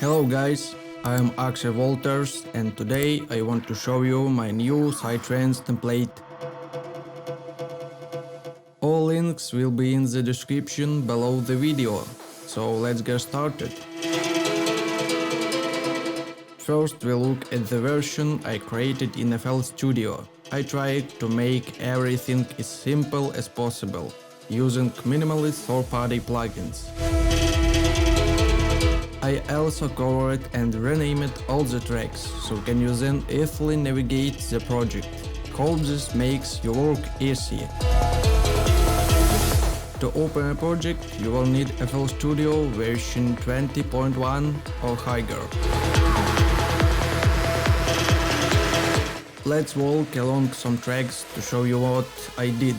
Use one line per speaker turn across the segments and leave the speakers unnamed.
Hello guys, I am Axel Walters and today I want to show you my new Psytrance template. All links will be in the description below the video, so let's get started. First we look at the version I created in FL Studio. I tried to make everything as simple as possible, using minimalist third-party plugins. I also covered and renamed all the tracks, so can you then easily navigate the project. Hope this makes your work easier. To open a project, you will need FL Studio version 20.1 or higher. Let's walk along some tracks to show you what I did.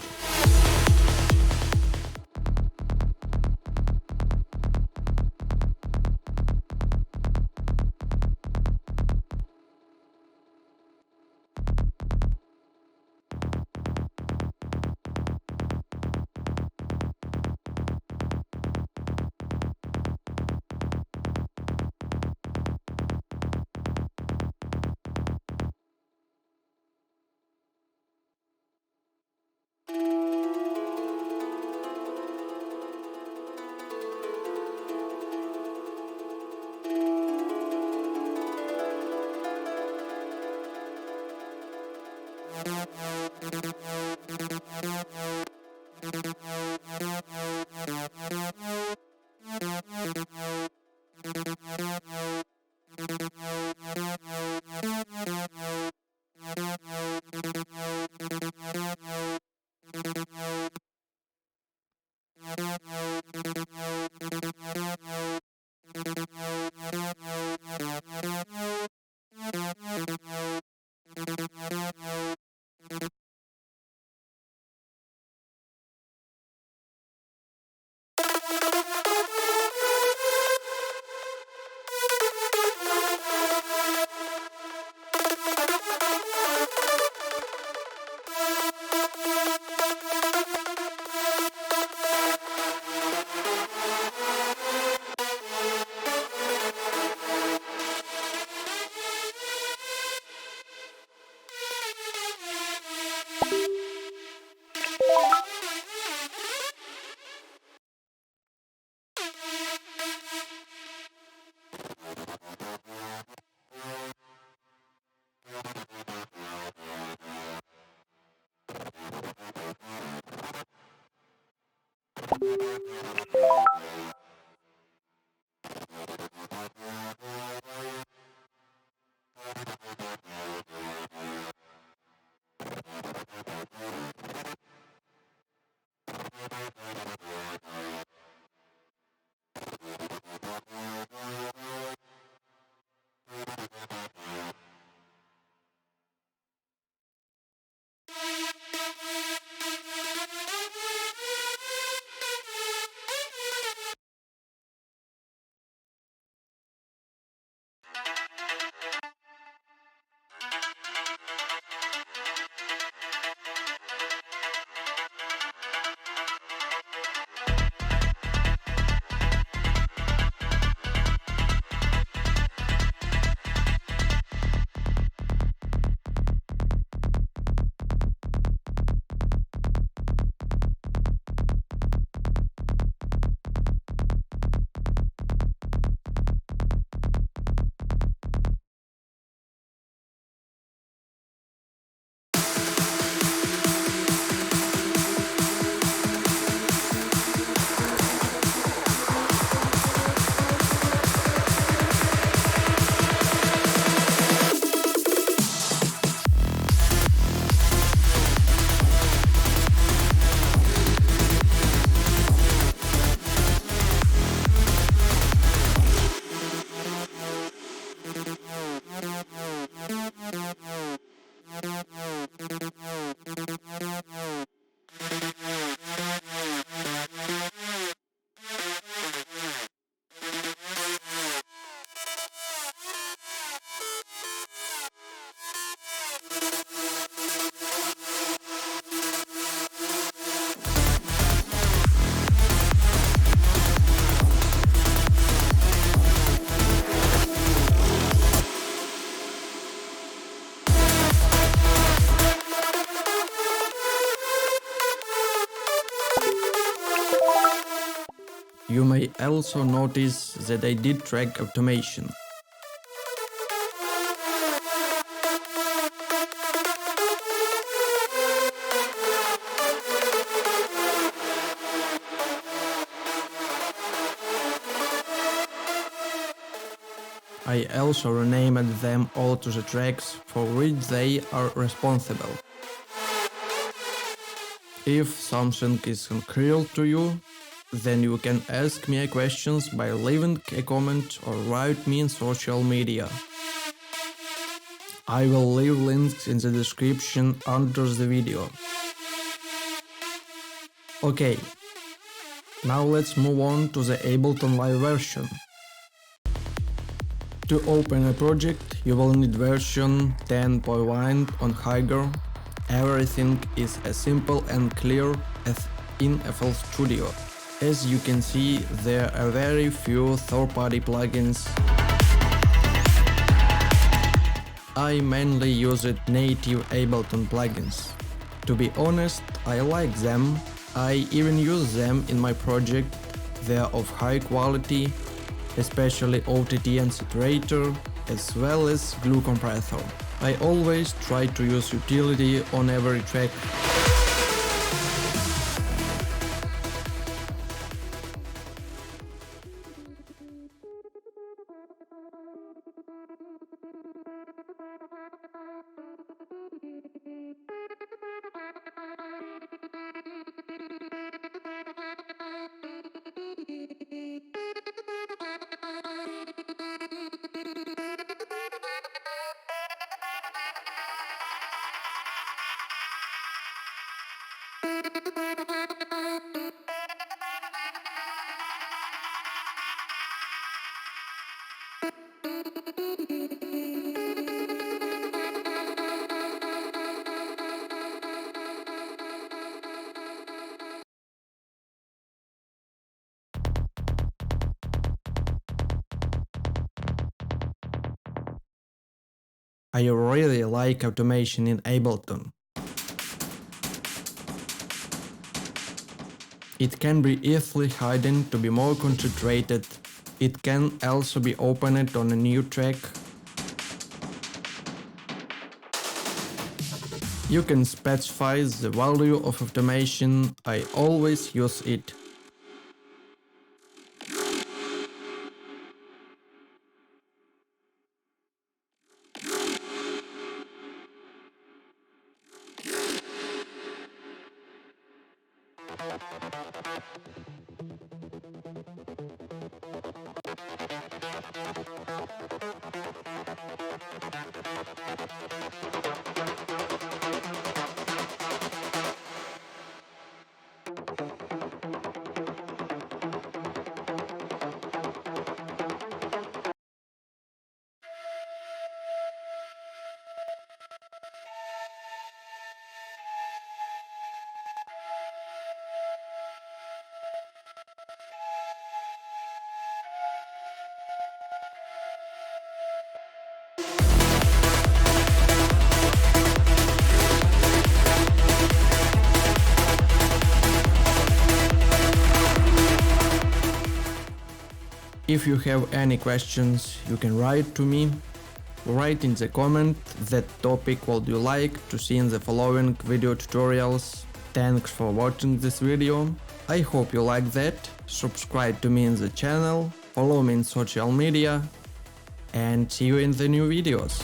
You may also notice that I did track automation. I also renamed them all to the tracks for which they are responsible. If something is unclear to you, then you can ask me questions by leaving a comment or write me in social media. I will leave links in the description under the video. Okay, now let's move on to the Ableton Live version. To open a project, you will need version 10.1 on higher. Everything is as simple and clear as in FL Studio. As you can see, there are very few third-party plugins. I mainly used native Ableton plugins. To be honest, I like them. I even use them in my project. They are of high quality, especially OTT and Saturator, as well as glue compressor. I always try to use utility on every track. I really like automation in Ableton. It can be easily hidden to be more concentrated. It can also be opened on a new track. You can specify the value of automation. I always use it. If you have any questions, you can write to me. Write in the comment that topic would you like to see in the following video tutorials. Thanks for watching this video. I hope you like that. Subscribe to me in the channel, follow me in social media, and see you in the new videos.